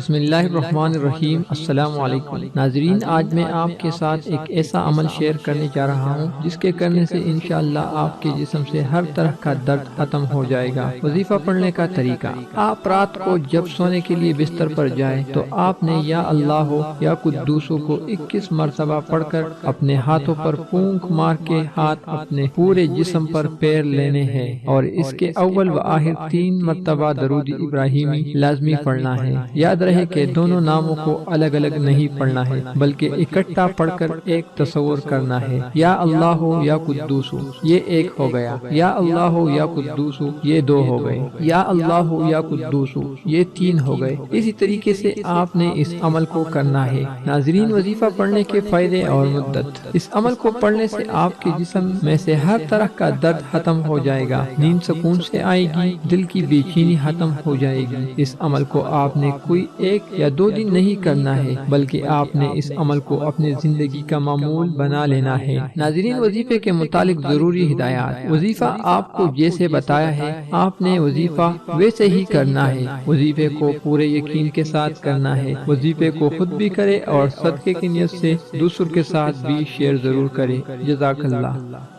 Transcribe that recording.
بسم اللہ الرحمن الرحیم۔ السلام علیکم ناظرین، آج میں آپ کے ساتھ ایک ایسا عمل شیئر کرنے جا رہا ہوں جس کے کرنے سے انشاءاللہ آپ کے جسم سے ہر طرح کا درد ختم ہو جائے گا۔ وظیفہ پڑھنے کا طریقہ: آپ رات کو جب سونے کے لیے بستر پر جائیں تو آپ نے یا اللہ یا قدوسو کو 21 مرتبہ پڑھ کر اپنے ہاتھوں پر پونک مار کے ہاتھ اپنے پورے جسم پر پیر لینے ہیں اور اس کے اول و آخر 3 مرتبہ درود ابراہیمی لازمی پڑھنا ہے۔ یاد رہے کہ دونوں ناموں کو الگ الگ نہیں پڑھنا ہے بلکہ اکٹھا پڑھ کر ایک تصور کرنا ہے۔ یا اللہ یا قدوسو، یہ ایک ہو گیا۔ یا اللہ یا قدوسو، یہ 2 ہو گئے۔ یا اللہ یا قدوسو، یہ 3 ہو گئے۔ اسی طریقے سے آپ نے اس عمل کو کرنا ہے۔ ناظرین، وظیفہ پڑھنے کے فائدے اور مدت: اس عمل کو پڑھنے سے آپ کے جسم میں سے ہر طرح کا درد ختم ہو جائے گا، نیند سکون سے آئے گی، دل کی بے چینی ختم ہو جائے گی۔ اس عمل کو آپ نے کوئی 1 یا 2 دن نہیں کرنا ہے بلکہ آپ نے اس عمل کو اپنے زندگی کا معمول بنا لینا ہے۔ ناظرین، وظیفے کے متعلق ضروری ہدایات: وظیفہ آپ کو جیسے بتایا ہے آپ نے وظیفہ ویسے ہی کرنا ہے۔ وظیفے کو پورے یقین کے ساتھ کرنا ہے۔ وظیفے کو خود بھی کرے اور صدقے کی نیت سے دوسروں کے ساتھ بھی شیئر ضرور کرے۔ جزاک اللہ۔